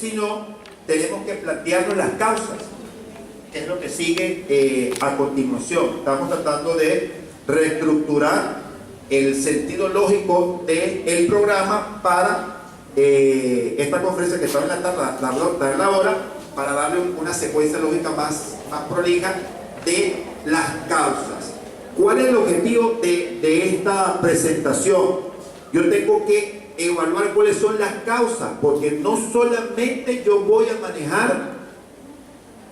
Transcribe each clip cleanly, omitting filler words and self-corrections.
sino tenemos que plantearnos las causas, que es lo que sigue a continuación. Estamos tratando de reestructurar el sentido lógico del programa para esta conferencia que está en la hora, para darle una secuencia lógica más prolija de las causas. ¿Cuál es el objetivo de esta presentación? Yo tengo que evaluar cuáles son las causas, porque no solamente yo voy a manejar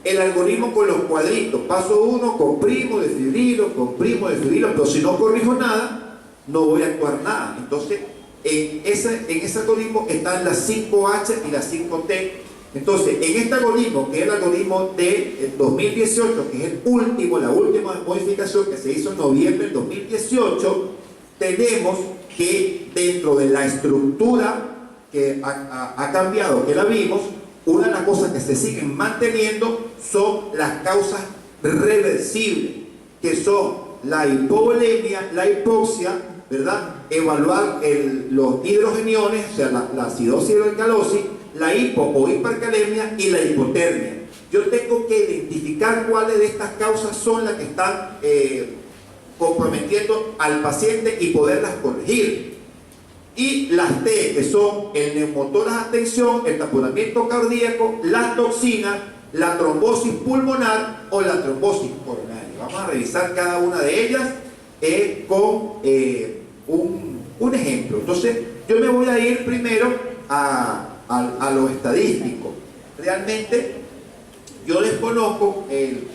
el algoritmo con los cuadritos. Paso 1, comprimo, desfibrilo, pero si no corrijo nada, no voy a actuar nada. Entonces, en ese algoritmo están las 5H y las 5T. Entonces, en este algoritmo, que es el algoritmo de 2018, que es la última modificación que se hizo en noviembre del 2018, tenemos que dentro de la estructura que ha cambiado, que la vimos, una de las cosas que se siguen manteniendo son las causas reversibles, que son la hipovolemia, la hipoxia, ¿verdad? Evaluar los hidrogeniones, o sea, la acidosis y la alcalosis, la hipo o hipercalemia y la hipotermia. Yo tengo que identificar cuáles de estas causas son las que están comprometiendo al paciente y poderlas corregir. Y las T, que son el neumotórax a tensión, el taponamiento cardíaco, la toxina, la trombosis pulmonar o la trombosis coronaria. Vamos a revisar cada una de ellas con un ejemplo. Entonces, yo me voy a ir primero a lo estadístico. Realmente, yo desconozco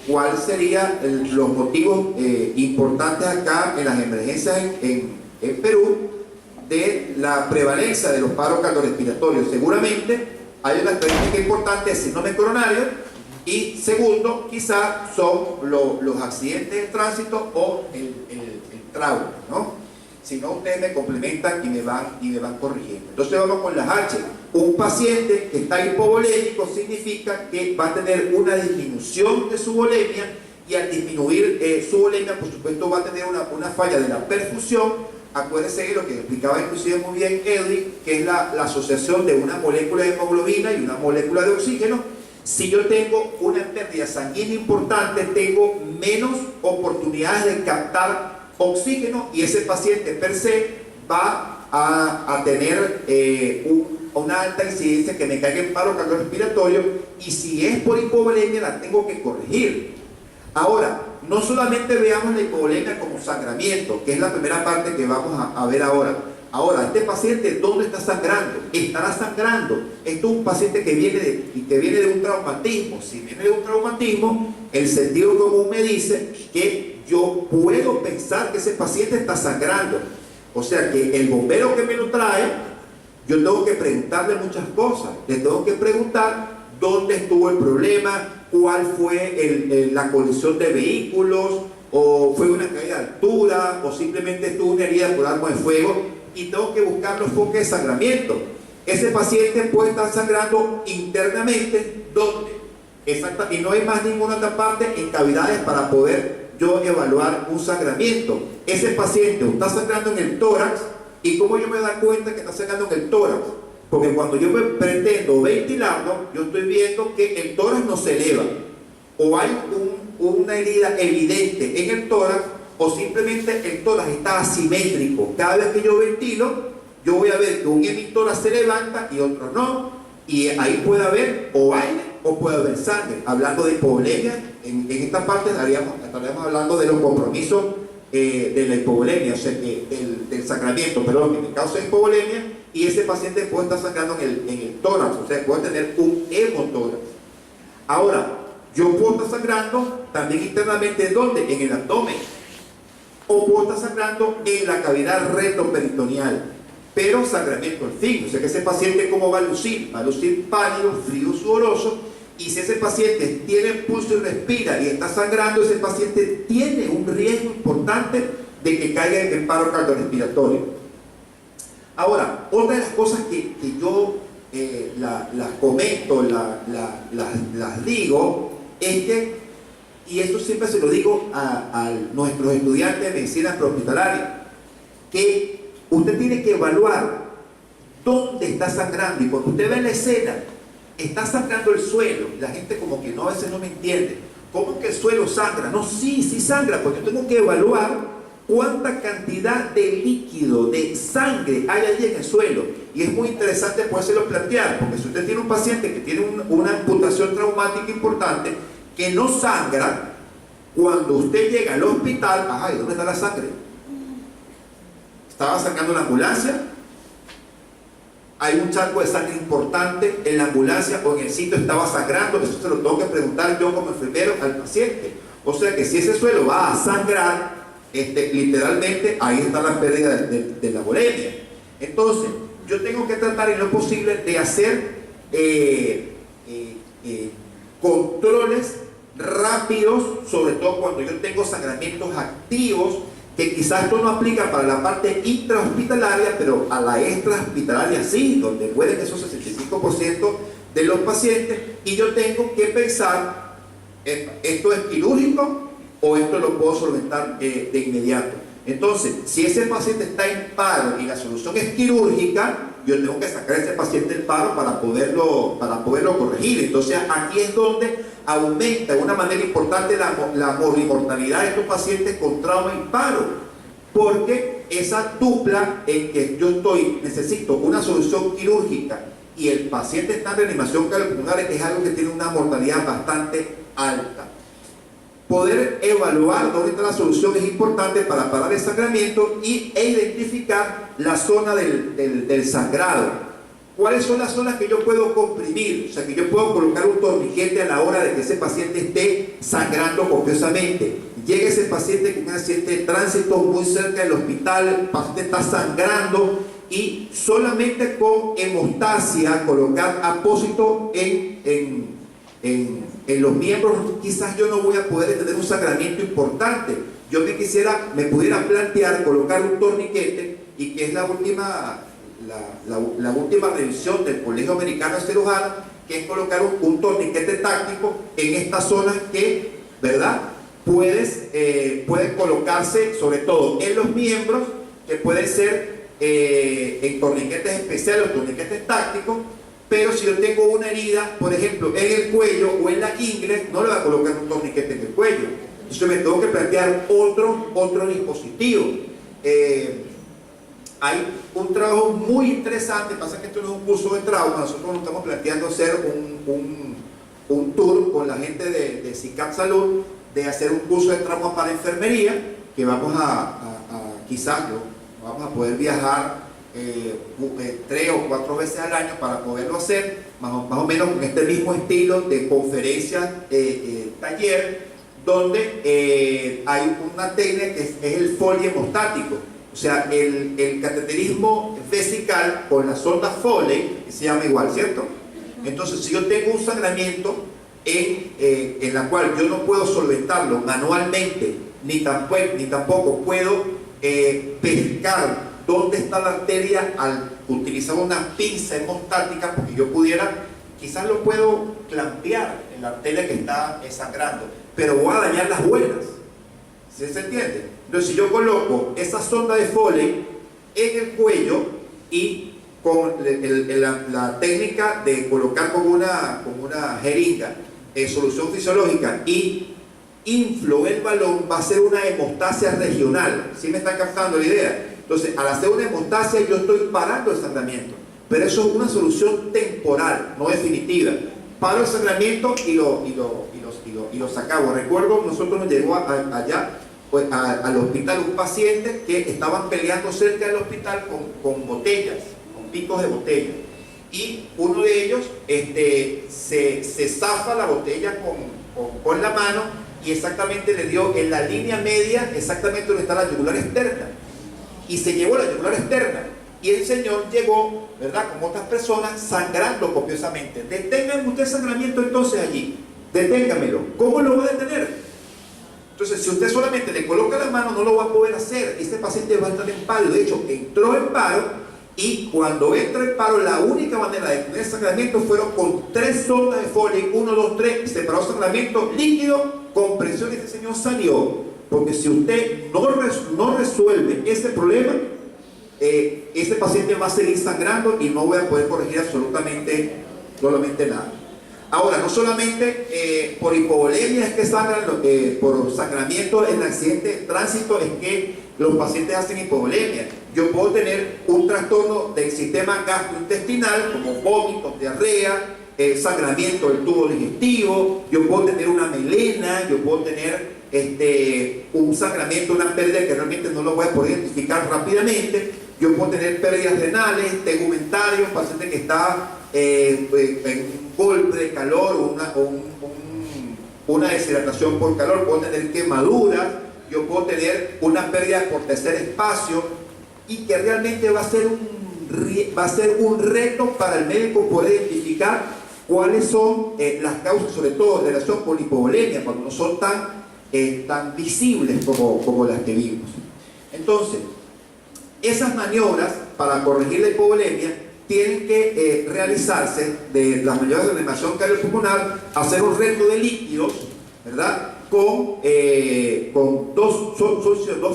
cuáles serían los motivos importantes acá en las emergencias en Perú de la prevalencia de los paros cardiorrespiratorios. Seguramente hay una estadística importante de síndrome coronario y segundo, quizás son los accidentes de tránsito o el trauma, ¿no? Si no, ustedes me complementan y me van corrigiendo. Entonces vamos con las H. Un paciente que está hipovolémico significa que va a tener una disminución de su volemia y al disminuir su volemia, por supuesto, va a tener una falla de la perfusión. Acuérdense de lo que explicaba inclusive muy bien Edwin, que es la asociación de una molécula de hemoglobina y una molécula de oxígeno. Si yo tengo una pérdida sanguínea importante, tengo menos oportunidades de captar oxígeno y ese paciente per se va a tener una alta incidencia que me caiga en paro cardiorrespiratorio, y si es por hipovolemia la tengo que corregir. Ahora, no solamente veamos la hipovolemia como sangramiento, que es la primera parte que vamos a ver ahora. Ahora, este paciente, ¿dónde está sangrando? ¿Estará sangrando? Esto es un paciente que viene de un traumatismo. Si viene de un traumatismo, el sentido común me dice que yo puedo pensar que ese paciente está sangrando. O sea que el bombero que me lo trae, yo tengo que preguntarle muchas cosas. Le tengo que preguntar dónde estuvo el problema, cuál fue la colisión de vehículos, o fue una caída de altura, o simplemente estuvo una herida por arma de fuego, y tengo que buscar los focos de sangramiento. Ese paciente puede estar sangrando internamente, ¿dónde? Exacto, y no hay más ninguna otra parte en cavidades para poder yo evaluar un sangramiento. Ese paciente está sangrando en el tórax, y ¿cómo yo me doy cuenta que está sangrando en el tórax? Porque cuando yo me pretendo ventilarlo, yo estoy viendo que el tórax no se eleva, o hay una herida evidente en el tórax, o simplemente el tórax está asimétrico. Cada vez que yo ventilo, yo voy a ver que un hemitórax se levanta y otro no, y ahí puede haber o aire o puede haber sangre. Hablando de hipovolemia, en esta parte estaríamos hablando de los compromisos de la hipovolemia, o sea, del sangramiento, perdón, que me causa hipovolemia, y ese paciente puede estar sangrando en el tórax, o sea, puede tener un hemotórax. Ahora, yo puedo estar sangrando también internamente, ¿dónde? En el abdomen, o puedo estar sangrando en la cavidad retroperitoneal, pero sangramiento al fin. O sea que ese paciente, ¿cómo va a lucir? Va a lucir pálido, frío, sudoroso, y si ese paciente tiene pulso y respira y está sangrando, ese paciente tiene un riesgo importante de que caiga en paro cardiorrespiratorio. Ahora, otra de las cosas que yo las comento, las digo, es que, y esto siempre se lo digo a nuestros estudiantes de medicina prehospitalaria, que usted tiene que evaluar dónde está sangrando, y cuando usted ve la escena está sangrando el suelo. La gente como que no, a veces no me entiende. ¿Cómo que el suelo sangra? No, sí, sí sangra, porque tengo que evaluar cuánta cantidad de líquido, de sangre hay allí en el suelo. Y es muy interesante podérselo plantear, porque si usted tiene un paciente que tiene una amputación traumática importante, que no sangra, cuando usted llega al hospital, ajá, ¿y dónde está la sangre? ¿Estaba sacando la ambulancia? Hay un charco de sangre importante en la ambulancia o en el sitio estaba sangrando. Eso se lo tengo que preguntar yo como enfermero al paciente. O sea que si ese suelo va a sangrar, literalmente ahí está la pérdida de la volemia. Entonces, yo tengo que tratar en lo posible de hacer controles rápidos, sobre todo cuando yo tengo sangramientos activos, que quizás esto no aplica para la parte intrahospitalaria, pero a la extrahospitalaria sí, donde mueren esos 65% de los pacientes, y yo tengo que pensar, ¿esto es quirúrgico o esto lo puedo solventar de inmediato? Entonces, si ese paciente está en paro y la solución es quirúrgica, yo tengo que sacar a ese paciente del paro para poderlo corregir. Entonces, aquí es donde aumenta de una manera importante la mortalidad de estos pacientes con trauma y paro, porque esa dupla en que yo necesito una solución quirúrgica y el paciente está en reanimación cardiopulmonar es algo que tiene una mortalidad bastante alta. Poder evaluar dónde está la solución es importante para parar el sangramiento e identificar la zona del sangrado. ¿Cuáles son las zonas que yo puedo comprimir? O sea, que yo puedo colocar un torniquete a la hora de que ese paciente esté sangrando copiosamente. Llega ese paciente con un accidente de tránsito muy cerca del hospital, el paciente está sangrando y solamente con hemostasia, colocar apósito en los miembros, quizás yo no voy a poder tener un sangramiento importante. Yo me pudiera plantear colocar un torniquete, y que es la última revisión del Colegio Americano de Cirujanos, que es colocar un torniquete táctico en estas zonas que, ¿verdad?, pueden colocarse sobre todo en los miembros, que pueden ser en torniquetes especiales o torniquetes tácticos. Pero si yo tengo una herida, por ejemplo, en el cuello o en la ingle, no le voy a colocar un torniquete en el cuello. Entonces me tengo que plantear otro dispositivo. Hay un trabajo muy interesante, pasa que esto no es un curso de trauma, nosotros nos estamos planteando hacer un tour con la gente de CICAP Salud, de hacer un curso de trauma para enfermería, que quizás vamos a poder viajar 3 o 4 veces al año para poderlo hacer, más o menos con este mismo estilo de conferencias, taller, donde hay una técnica que es el Foley hemostático. O sea, el cateterismo vesical con la sonda Foley, que se llama igual, ¿cierto? Entonces, si yo tengo un sangramiento en la cual yo no puedo solventarlo manualmente, ni tampoco puedo pescar dónde está la arteria al utilizar una pinza hemostática, porque yo quizás lo puedo clampear en la arteria que está sangrando, pero voy a dañar las buenas. ¿Sí se entiende? Entonces, si yo coloco esa sonda de Foley en el cuello y con la técnica de colocar con una jeringa solución fisiológica y inflo el balón, va a ser una hemostasia regional. ¿Sí me están captando la idea? Entonces, al hacer una hemostasia, yo estoy parando el sangramiento, pero eso es una solución temporal, no definitiva. Paro el sangramiento y lo sacamos. Recuerdo, nosotros nos llegó allá al hospital un paciente que estaban peleando cerca del hospital con botellas, con picos de botella, y uno de ellos se zafa la botella con la mano y exactamente le dio en la línea media, exactamente donde está la yugular externa, y se llevó la yugular externa, y el señor llegó, ¿verdad?, con otras personas sangrando copiosamente. Detengan usted el sangramiento entonces allí, deténgamelo. ¿Cómo lo va a detener? Entonces, si usted solamente le coloca la mano, no lo va a poder hacer. Este paciente va a entrar en paro. De hecho, entró en paro, y cuando entra en paro, la única manera de detener el sangramiento fueron con 3 sondas de Foley, 1, 2, 3, separó sangramiento líquido, compresión, y este señor salió. Porque si usted no resuelve ese problema, este paciente va a seguir sangrando y no voy a poder corregir absolutamente solamente nada. Ahora, no solamente por hipovolemia es que sangran, por sangramiento en accidente de tránsito es que los pacientes hacen hipovolemia. Yo puedo tener un trastorno del sistema gastrointestinal, como vómitos, diarrea, sangramiento del tubo digestivo, yo puedo tener una melena, yo puedo tener un sangramiento, una pérdida que realmente no lo voy a poder identificar rápidamente, yo puedo tener pérdidas renales, tegumentario, un paciente que está en un golpe de calor o una deshidratación por calor, puedo tener quemaduras, yo puedo tener una pérdida por tercer espacio, y que realmente va a ser un reto para el médico poder identificar cuáles son las causas, sobre todo en relación con hipovolemia, cuando no son tan visibles como las que vimos. Entonces, esas maniobras para corregir la hipovolemia tienen que realizarse de las maniobras de reanimación cardiopulmonar, hacer un reto de líquidos, ¿verdad? Con dos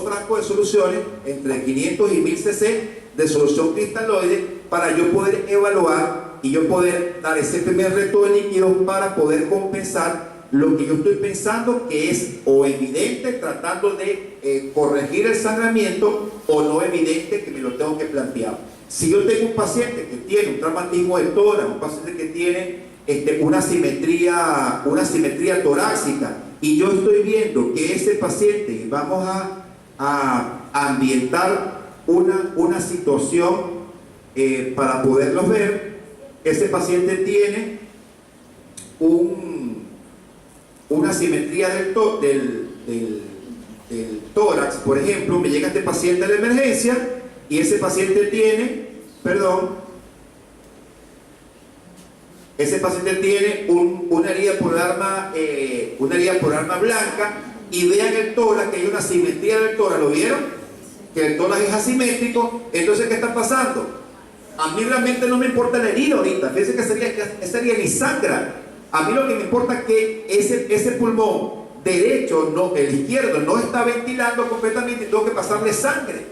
frascos de soluciones entre 500 y 1000 cc de solución cristaloide para yo poder evaluar y yo poder dar ese primer reto de líquidos para poder compensar lo que yo estoy pensando que es o evidente tratando de corregir el sangramiento o no evidente que me lo tengo que plantear. Si yo tengo un paciente que tiene un traumatismo de tórax, un paciente que tiene una simetría torácica, y yo estoy viendo que ese paciente, vamos a ambientar una situación para poderlos ver, ese paciente tiene una simetría del tórax, por ejemplo, me llega este paciente a la emergencia y ese paciente tiene, una herida por arma blanca, y vean el tórax, que hay una simetría del tórax, ¿lo vieron? Que el tórax es asimétrico. Entonces, ¿qué está pasando? A mí realmente no me importa la herida ahorita, fíjense que esa herida ni sangra. A mí lo que me importa es que ese pulmón derecho, el izquierdo, no está ventilando completamente y tengo que pasarle sangre.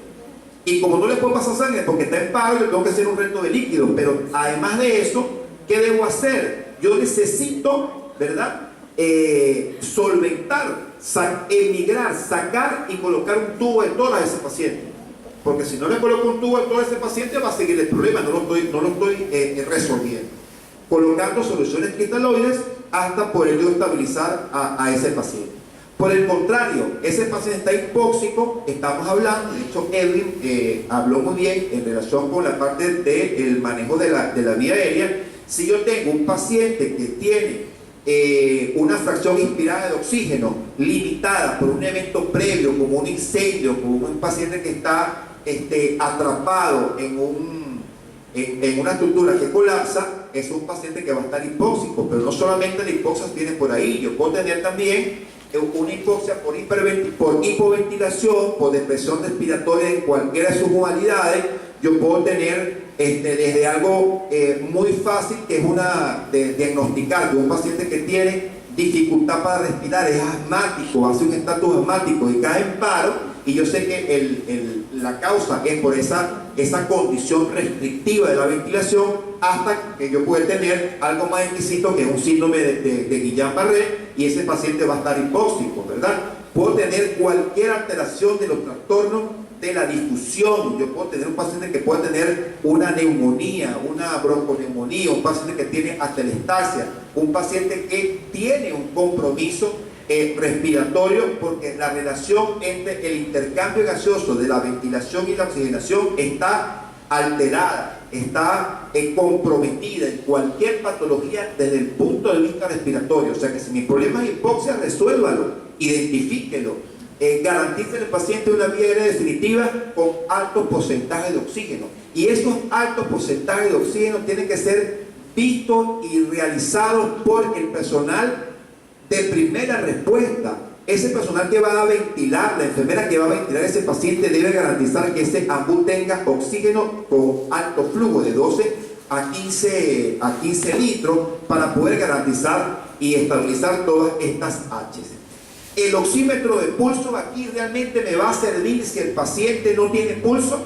Y como no le puedo pasar sangre porque está en paro, le tengo que hacer un reto de líquido. Pero además de eso, ¿qué debo hacer? Yo necesito, ¿verdad? Solventar, emigrar, sacar y colocar un tubo de tórax a ese paciente. Porque si no le coloco un tubo de tórax a ese paciente, va a seguir el problema, no lo estoy resolviendo. Colocando soluciones cristaloides hasta poder yo estabilizar a ese paciente. Por el contrario, ese paciente está hipóxico, estamos hablando, de hecho Edwin habló muy bien en relación con la parte del manejo de la vía aérea. Si yo tengo un paciente que tiene una fracción inspirada de oxígeno limitada por un evento previo, como un incendio, como un paciente que está atrapado en una estructura que colapsa, es un paciente que va a estar hipóxico. Pero no solamente la hipoxia viene por ahí, yo puedo tener también una hipoxia por hipoventilación, por depresión respiratoria en cualquiera de sus modalidades. Yo puedo tener desde algo muy fácil, que es de diagnosticar, que un paciente que tiene dificultad para respirar, es asmático, hace un estatus asmático y cae en paro, y yo sé que la causa es por esa condición restrictiva de la ventilación, hasta que yo pueda tener algo más exquisito, que es un síndrome de Guillain-Barré, y ese paciente va a estar hipóxico, ¿verdad? Puedo tener cualquier alteración de los trastornos de la difusión. Yo puedo tener un paciente que puede tener una neumonía, una bronconeumonía, un paciente que tiene atelestasia, un paciente que tiene un compromiso respiratorio, porque la relación entre el intercambio gaseoso de la ventilación y la oxigenación está alterada, está comprometida en cualquier patología desde el punto de vista respiratorio. O sea que si mi problema es hipoxia, resuélvalo, identifíquelo, garantice al paciente una vía aérea definitiva con altos porcentajes de oxígeno. Y esos altos porcentajes de oxígeno tienen que ser vistos y realizados por el personal de primera respuesta. Ese personal que va a ventilar, la enfermera que va a ventilar a ese paciente, debe garantizar que ese ambú tenga oxígeno con alto flujo de 12 a 15 litros para poder garantizar y estabilizar todas estas H's. El oxímetro de pulso aquí realmente me va a servir si el paciente no tiene pulso.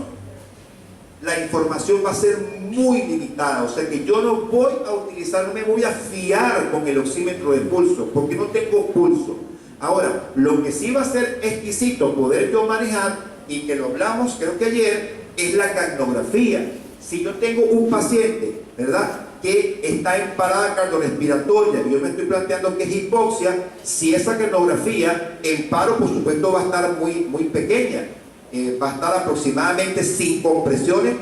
La información va a ser muy limitada, o sea que yo no voy a utilizar, no me voy a fiar con el oxímetro de pulso, porque no tengo pulso. Ahora, lo que sí va a ser exquisito poder yo manejar, y que lo hablamos creo que ayer, es la capnografía. Si yo tengo un paciente, ¿verdad?, que está en parada cardiorrespiratoria y yo me estoy planteando que es hipoxia, si esa capnografía en paro, por supuesto, va a estar muy pequeña, va a estar aproximadamente sin compresiones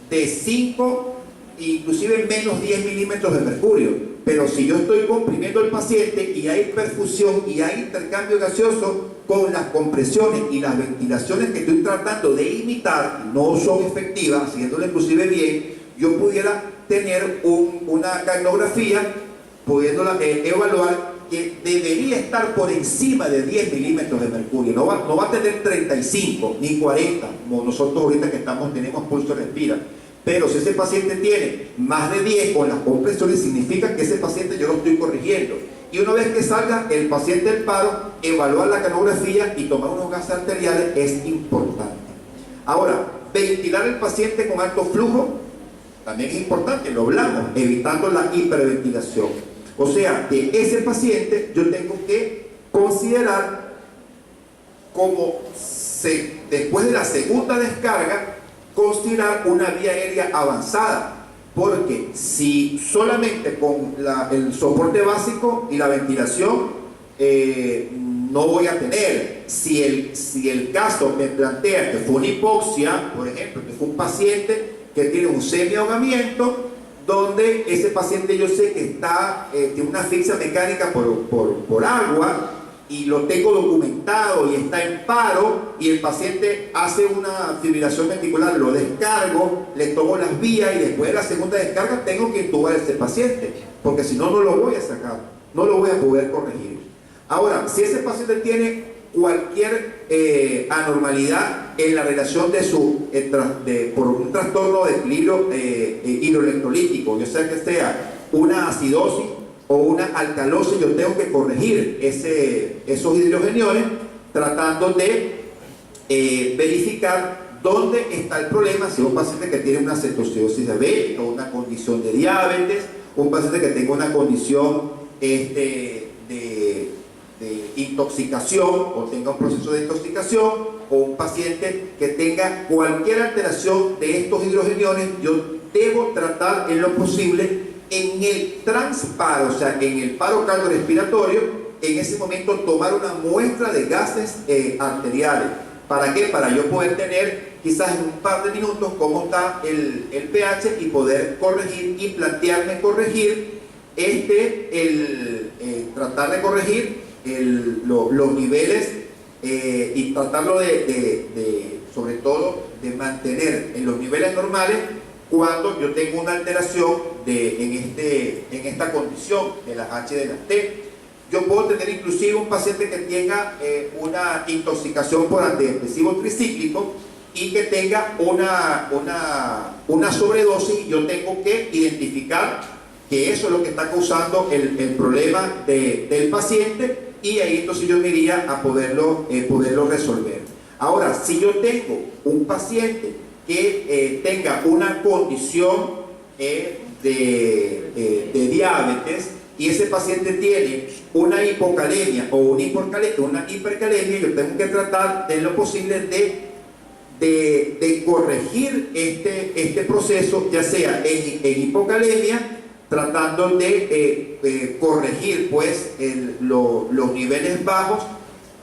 de 5, inclusive menos 10 milímetros de mercurio. Pero si yo estoy comprimiendo al paciente y hay perfusión y hay intercambio gaseoso, con las compresiones y las ventilaciones que estoy tratando de imitar, no son efectivas, haciéndolo inclusive bien, yo pudiera tener una capnografía, pudiéndola evaluar, que debería estar por encima de 10 milímetros de mercurio. No va a tener 35 ni 40, como nosotros ahorita que tenemos pulso respira. Pero si ese paciente tiene más de 10 con las compresiones, significa que ese paciente yo lo estoy corrigiendo. Y una vez que salga el paciente del paro, evaluar la capnografía y tomar unos gases arteriales es importante. Ahora, ventilar al paciente con alto flujo también es importante, lo hablamos, evitando la hiperventilación. O sea, que ese paciente yo tengo que considerar como después de la segunda descarga, considerar una vía aérea avanzada. Porque si solamente con el soporte básico y la ventilación no voy a tener, si el caso me plantea que fue una hipoxia, por ejemplo, que fue un paciente que tiene un semiahogamiento, donde ese paciente yo sé que tiene una asfixia mecánica por agua, y lo tengo documentado y está en paro, y el paciente hace una fibrilación ventricular, lo descargo, le tomo las vías y después de la segunda descarga tengo que intubar a ese paciente, porque si no, no lo voy a sacar, no lo voy a poder corregir. Ahora, si ese paciente tiene cualquier anormalidad en la relación por un trastorno de equilibrio hidroelectrolítico, ya sea que sea una acidosis o una alcalosis, yo tengo que corregir esos hidrogeniones tratando de verificar dónde está el problema. Si es un paciente que tiene una cetocidosis diabética, una condición de diabetes, un paciente que tenga una condición de intoxicación o tenga un proceso de intoxicación, o un paciente que tenga cualquier alteración de estos hidrogeniones, yo debo tratar en lo posible en el transparo, o sea, en el paro cardiorrespiratorio, en ese momento tomar una muestra de gases arteriales. ¿Para qué? Para yo poder tener quizás en un par de minutos cómo está el pH y poder corregir y plantearme corregir tratar de corregir los niveles y tratarlo sobre todo de mantener en los niveles normales cuando yo tengo una alteración en esta condición de las H de las T. Yo puedo tener inclusive un paciente que tenga una intoxicación por antidepresivo tricíclico y que tenga una sobredosis. Yo tengo que identificar que eso es lo que está causando el problema del paciente, y ahí entonces yo me iría a poderlo resolver. Ahora, si yo tengo un paciente que tenga una condición de diabetes, y ese paciente tiene una hipocalemia o una hipercalemia, yo tengo que tratar de lo posible de corregir este proceso, ya sea en hipocalemia, tratando de corregir pues los niveles bajos,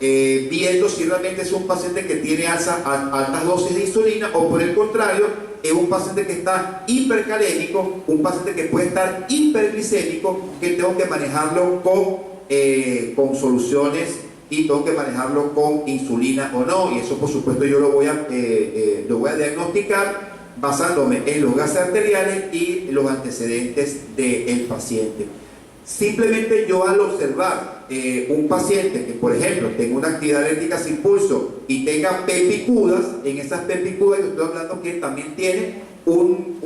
viendo si realmente es un paciente que tiene altas dosis de insulina, o por el contrario es un paciente que está hipercalémico, un paciente que puede estar hiperglicémico, que tengo que manejarlo con soluciones y tengo que manejarlo con insulina o no. Y eso por supuesto yo lo voy a diagnosticar basándome en los gases arteriales y los antecedentes del paciente. Simplemente yo al observar un paciente que, por ejemplo, tenga una actividad eléctrica sin pulso y tenga pepicudas, en esas pepicudas yo estoy hablando que también tiene un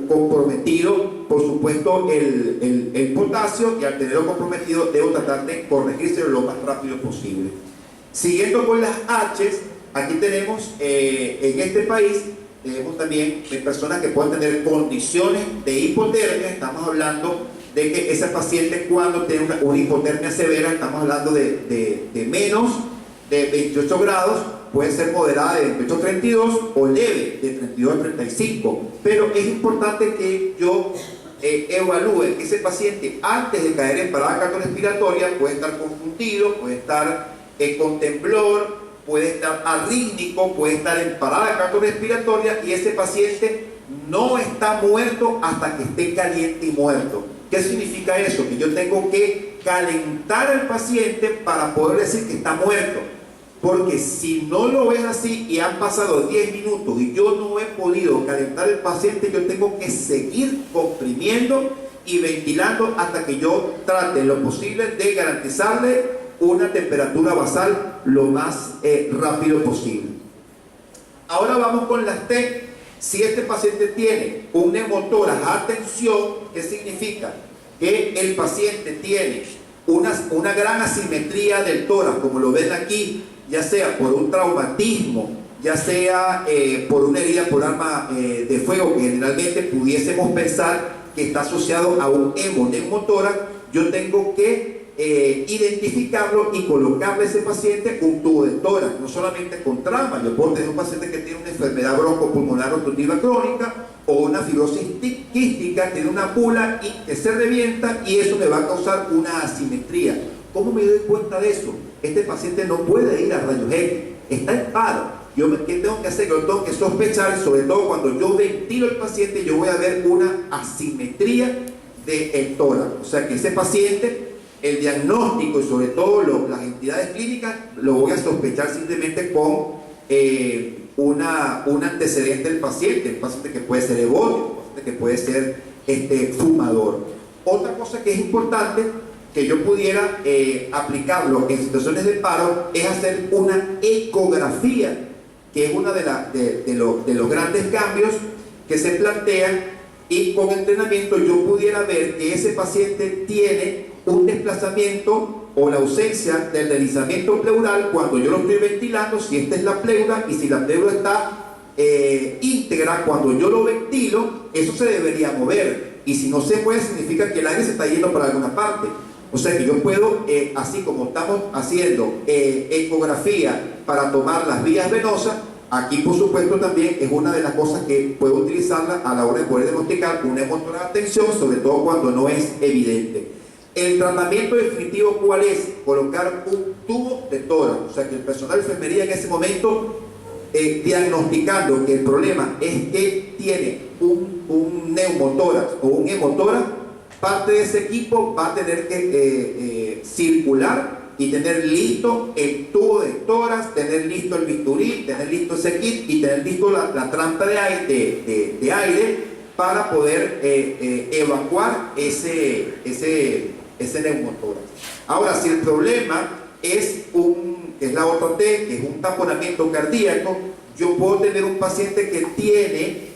comprometido, por supuesto, el potasio, y al tenerlo comprometido debo tratar de corregírselo lo más rápido posible. Siguiendo con las H's, aquí tenemos en este país tenemos también personas que pueden tener condiciones de hipotermia. Estamos hablando de que ese paciente, cuando tiene una hipotermia severa, estamos hablando de menos de 28 grados, puede ser moderada de 28 a 32 o leve de 32 a 35. Pero es importante que yo evalúe que ese paciente, antes de caer en parada cardiorrespiratoria, puede estar confundido, puede estar con temblor, puede estar arrítmico, puede estar en parada cardiorrespiratoria, y ese paciente no está muerto hasta que esté caliente y muerto. ¿Qué significa eso? Que yo tengo que calentar al paciente para poder decir que está muerto. Porque si no lo ves así y han pasado 10 minutos y yo no he podido calentar al paciente, yo tengo que seguir comprimiendo y ventilando hasta que yo trate lo posible de garantizarle una temperatura basal lo más rápido posible. Ahora vamos con las T. Si este paciente tiene un neumotórax a tensión, ¿qué significa? Que el paciente tiene una gran asimetría del tórax, como lo ven aquí, ya sea por un traumatismo, ya sea por una herida por arma de fuego, que generalmente pudiésemos pensar que está asociado a un hemoneumotórax. Yo tengo que identificarlo y colocarle a ese paciente un tubo de tórax, no solamente con trauma. Yo puedo tener un paciente que tiene una enfermedad broncopulmonar obstructiva crónica o una fibrosis quística, tiene una pula y que se revienta, y eso me va a causar una asimetría. ¿Cómo me doy cuenta de eso? Este paciente no puede ir a rayos X, está en paro. ¿Qué tengo que hacer? Yo tengo que sospechar, sobre todo cuando yo ventilo al paciente, yo voy a ver una asimetría del tórax. O sea que ese paciente, el diagnóstico y sobre todo las entidades clínicas, lo voy a sospechar simplemente con un antecedente del paciente, un paciente que puede ser ebótico, un paciente que puede ser fumador. Otra cosa que es importante que yo pudiera aplicarlo en situaciones de paro es hacer una ecografía, que es uno de los grandes cambios que se plantean, y con entrenamiento yo pudiera ver que ese paciente tiene un desplazamiento o la ausencia del deslizamiento pleural cuando yo lo estoy ventilando, si esta es la pleura, y si la pleura está íntegra cuando yo lo ventilo, eso se debería mover, y si no se mueve significa que el aire se está yendo para alguna parte. O sea que yo puedo, así como estamos haciendo ecografía para tomar las vías venosas, aquí por supuesto también es una de las cosas que puedo utilizarla a la hora de poder diagnosticar una hemotórax de tensión, sobre todo cuando no es evidente. El tratamiento definitivo, ¿cuál es? Colocar un tubo de tórax. O sea que el personal de enfermería en ese momento, diagnosticando que el problema es que tiene un neumotórax o un hemotórax, parte de ese equipo va a tener que circular y tener listo el tubo de tórax, tener listo el bisturí, tener listo ese kit y tener listo la trampa de aire para poder evacuar ese neumotórax. Ahora, si el problema es la otra T, que es un taponamiento cardíaco, yo puedo tener un paciente que tiene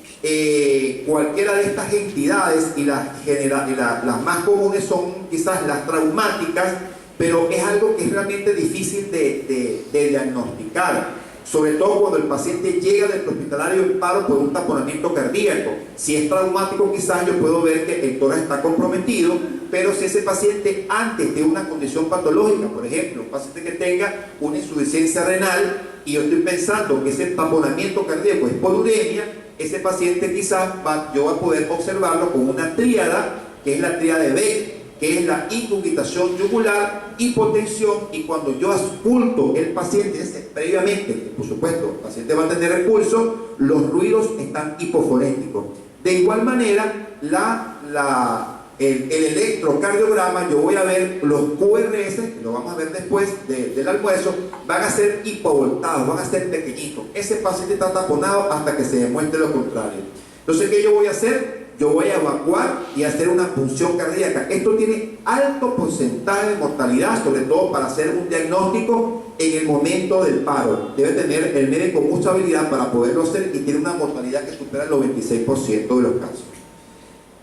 cualquiera de estas entidades, y las más comunes son quizás las traumáticas, pero es algo que es realmente difícil de diagnosticar, sobre todo cuando el paciente llega del hospitalario en paro por un taponamiento cardíaco. Si es traumático, quizás yo puedo ver que el tórax está comprometido, pero si ese paciente antes de una condición patológica, por ejemplo, un paciente que tenga una insuficiencia renal, y yo estoy pensando que ese taponamiento cardíaco es por uremia, ese paciente quizás yo voy a poder observarlo con una tríada, que es la tríada de Beck, que es la incugitación yugular, hipotensión, y cuando yo ausculto el paciente, previamente, por supuesto, el paciente va a tener el pulso, los ruidos están hipofonéticos. De igual manera, el electrocardiograma, yo voy a ver los QRS, lo vamos a ver después del almuerzo, van a ser hipovoltados, van a ser pequeñitos. Ese paciente está taponado hasta que se demuestre lo contrario. Entonces, ¿qué yo voy a hacer? Yo voy a evacuar y hacer una punción cardíaca. Esto tiene alto porcentaje de mortalidad, sobre todo para hacer un diagnóstico en el momento del paro. Debe tener el médico mucha habilidad para poderlo hacer, y tiene una mortalidad que supera el 96% de los casos.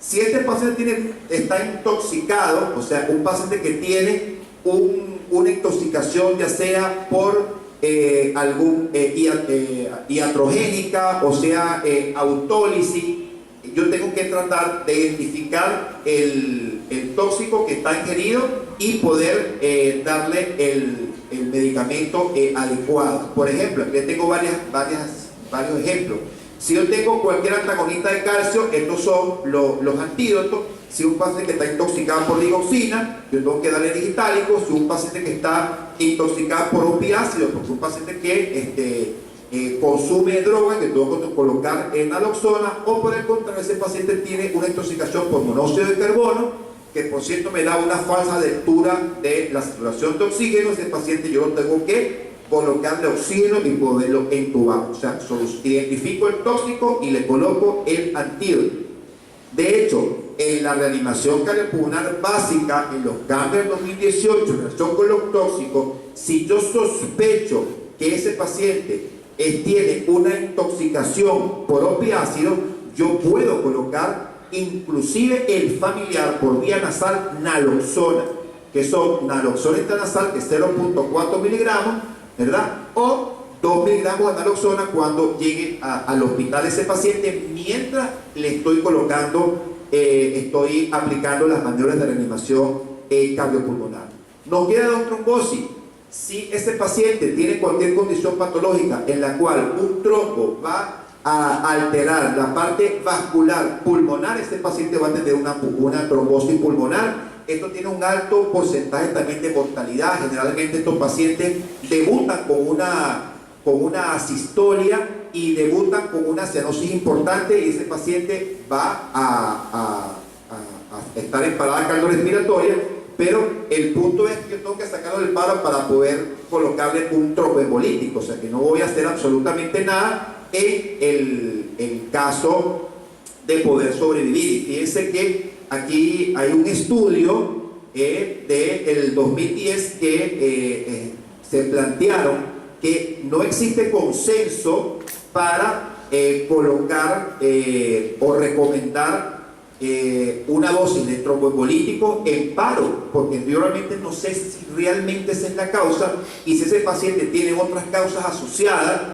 Si este paciente está intoxicado, o sea, un paciente que tiene una intoxicación, ya sea por algún iatrogénica, o sea, autólisis. Yo tengo que tratar de identificar el tóxico que está ingerido y poder darle el medicamento adecuado. Por ejemplo, aquí tengo varios ejemplos. Si yo tengo cualquier antagonista de calcio, estos son los antídotos. Si un paciente que está intoxicado por digoxina, yo tengo que darle digitálico. Si un paciente que está intoxicado por opiácido, porque un paciente que consume droga, que tengo que colocar naloxona, o por el contrario, ese paciente tiene una intoxicación por monóxido de carbono, que por cierto me da una falsa lectura de la saturación de oxígeno. Ese paciente yo lo tengo que colocarle oxígeno y poderlo entubar. O sea, identifico el tóxico y le coloco el antídoto. De hecho, en la reanimación cardiopulmonar básica, en los cambios del 2018, en relación con los tóxicos, si yo sospecho que ese paciente tiene una intoxicación por opiácido, yo puedo colocar inclusive el familiar por vía nasal naloxona, que son naloxona intranasal, que es 0.4 miligramos, ¿verdad? O 2 miligramos de naloxona cuando llegue al hospital ese paciente, mientras le estoy colocando, estoy aplicando las maniobras de reanimación cardiopulmonar. Nos queda dos trombosis. Si ese paciente tiene cualquier condición patológica en la cual un trombo va a alterar la parte vascular pulmonar, este paciente va a tener una trombosis pulmonar. Esto tiene un alto porcentaje también de mortalidad. Generalmente estos pacientes debutan con una asistolia y debutan con una cianosis importante, y ese paciente va a estar en parada cardiorrespiratoria. Pero el punto es que yo tengo que sacarlo del paro para poder colocarle un tromboembolítico, o sea que no voy a hacer absolutamente nada en el caso de poder sobrevivir. Y fíjense que aquí hay un estudio del 2010 que se plantearon que no existe consenso para colocar o recomendar una dosis de tromboembolítico en paro, porque yo realmente no sé si realmente esa es la causa, y si ese paciente tiene otras causas asociadas.